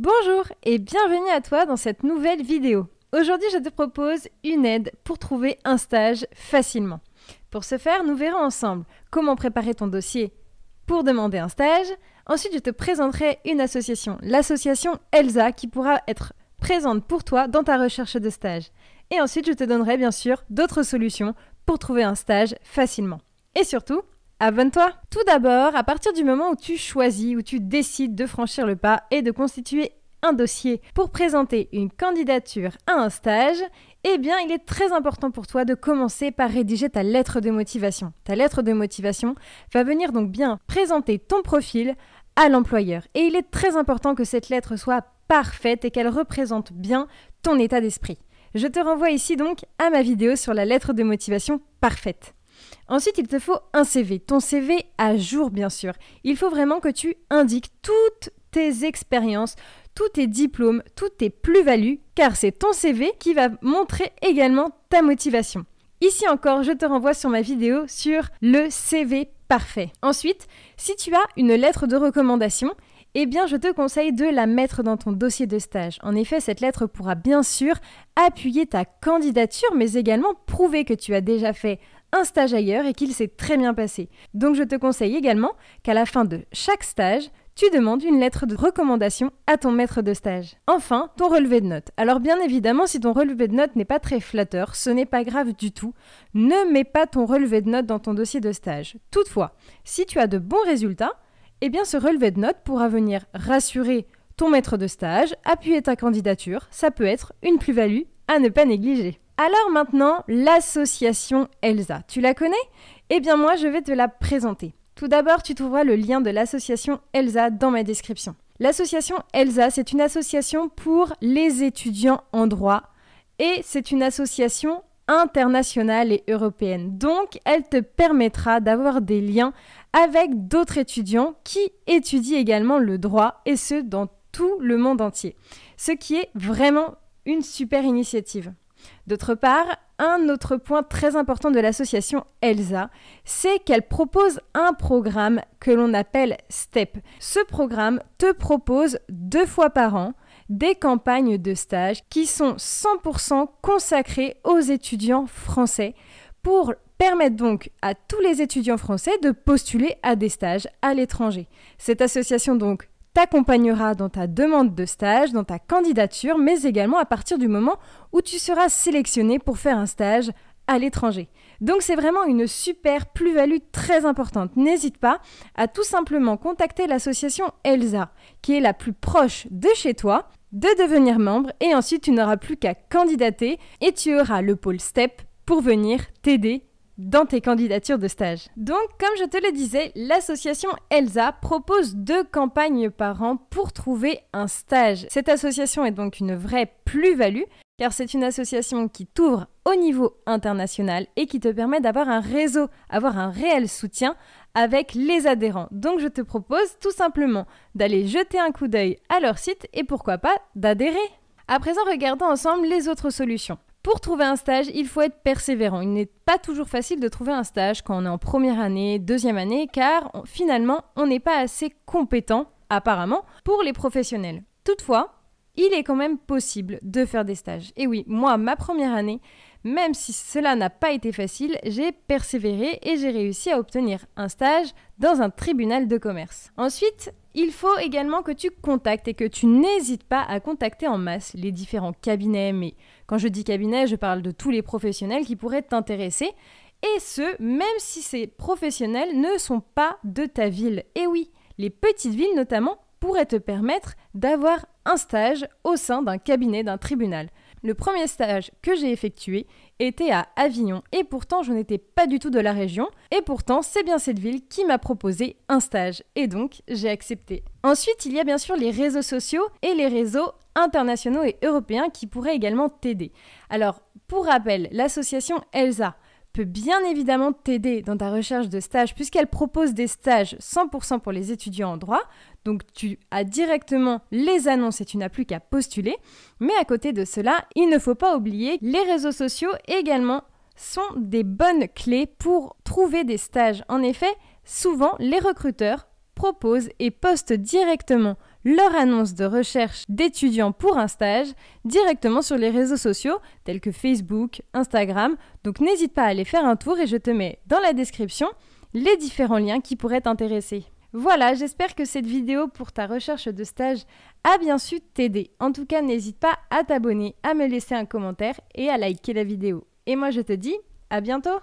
Bonjour et bienvenue à toi dans cette nouvelle vidéo. Aujourd'hui, je te propose une aide pour trouver un stage facilement. Pour ce faire, nous verrons ensemble comment préparer ton dossier pour demander un stage. Ensuite, je te présenterai une association, l'association ELSA, qui pourra être présente pour toi dans ta recherche de stage. Et ensuite, je te donnerai bien sûr d'autres solutions pour trouver un stage facilement. Et surtout, abonne-toi! Tout d'abord, à partir du moment où tu choisis, où tu décides de franchir le pas et de constituer un dossier pour présenter une candidature à un stage, eh bien, il est très important pour toi de commencer par rédiger ta lettre de motivation. Ta lettre de motivation va venir donc bien présenter ton profil à l'employeur. Et il est très important que cette lettre soit parfaite et qu'elle représente bien ton état d'esprit. Je te renvoie ici donc à ma vidéo sur la lettre de motivation parfaite. Ensuite, il te faut un CV, ton CV à jour bien sûr. Il faut vraiment que tu indiques toutes tes expériences, tous tes diplômes, toutes tes plus-values, car c'est ton CV qui va montrer également ta motivation. Ici encore, je te renvoie sur ma vidéo sur le CV parfait. Ensuite, si tu as une lettre de recommandation, eh bien, je te conseille de la mettre dans ton dossier de stage. En effet, cette lettre pourra bien sûr appuyer ta candidature, mais également prouver que tu as déjà fait un stage ailleurs et qu'il s'est très bien passé. Donc, je te conseille également qu'à la fin de chaque stage, tu demandes une lettre de recommandation à ton maître de stage. Enfin, ton relevé de notes. Alors bien évidemment, si ton relevé de notes n'est pas très flatteur, ce n'est pas grave du tout. Ne mets pas ton relevé de notes dans ton dossier de stage. Toutefois, si tu as de bons résultats, eh bien ce relevé de notes pourra venir rassurer ton maître de stage, appuyer ta candidature, ça peut être une plus-value à ne pas négliger. Alors maintenant, l'association ELSA, tu la connais? Eh bien moi, je vais te la présenter. Tout d'abord, tu trouveras le lien de l'association ELSA dans ma description. L'association ELSA, c'est une association pour les étudiants en droit et c'est une association internationale et européenne. Donc, elle te permettra d'avoir des liens avec d'autres étudiants qui étudient également le droit et ce, dans tout le monde entier. Ce qui est vraiment une super initiative. D'autre part, un autre point très important de l'association ELSA, c'est qu'elle propose un programme que l'on appelle STEP. Ce programme te propose 2 fois par an des campagnes de stage qui sont 100% consacrées aux étudiants français pour permettre donc à tous les étudiants français de postuler à des stages à l'étranger. Cette association donc t'accompagnera dans ta demande de stage, dans ta candidature, mais également à partir du moment où tu seras sélectionné pour faire un stage à l'étranger. Donc c'est vraiment une super plus-value très importante. N'hésite pas à tout simplement contacter l'association ELSA, qui est la plus proche de chez toi, de devenir membre et ensuite tu n'auras plus qu'à candidater et tu auras le pôle STEP pour venir t'aider dans tes candidatures de stage. Donc, comme je te le disais, l'association ELSA propose 2 campagnes par an pour trouver un stage. Cette association est donc une vraie plus-value, car c'est une association qui t'ouvre au niveau international et qui te permet d'avoir un réseau, avoir un réel soutien avec les adhérents. Donc, je te propose tout simplement d'aller jeter un coup d'œil à leur site et pourquoi pas d'adhérer. À présent, regardons ensemble les autres solutions. Pour trouver un stage, il faut être persévérant. Il n'est pas toujours facile de trouver un stage quand on est en première année, deuxième année, car finalement, on n'est pas assez compétent, apparemment, pour les professionnels. Toutefois, il est quand même possible de faire des stages. Et oui, moi, ma première année, même si cela n'a pas été facile, j'ai persévéré et j'ai réussi à obtenir un stage dans un tribunal de commerce. Ensuite, il faut également que tu contactes et que tu n'hésites pas à contacter en masse les différents cabinets. Mais quand je dis cabinet, je parle de tous les professionnels qui pourraient t'intéresser. Et ce, même si ces professionnels ne sont pas de ta ville. Et oui, les petites villes notamment pourraient te permettre d'avoir un stage au sein d'un cabinet, d'un tribunal. Le premier stage que j'ai effectué était à Avignon et pourtant je n'étais pas du tout de la région et pourtant c'est bien cette ville qui m'a proposé un stage et donc j'ai accepté. Ensuite il y a bien sûr les réseaux sociaux et les réseaux internationaux et européens qui pourraient également t'aider. Alors pour rappel, l'association ELSA peut bien évidemment t'aider dans ta recherche de stage puisqu'elle propose des stages 100% pour les étudiants en droit. Donc tu as directement les annonces et tu n'as plus qu'à postuler. Mais à côté de cela, il ne faut pas oublier les réseaux sociaux également sont des bonnes clés pour trouver des stages. En effet, souvent les recruteurs proposent et postent directement leur annonce de recherche d'étudiants pour un stage directement sur les réseaux sociaux tels que Facebook, Instagram. Donc n'hésite pas à aller faire un tour et je te mets dans la description les différents liens qui pourraient t'intéresser. Voilà, j'espère que cette vidéo pour ta recherche de stage a bien su t'aider. En tout cas, n'hésite pas à t'abonner, à me laisser un commentaire et à liker la vidéo. Et moi, je te dis à bientôt!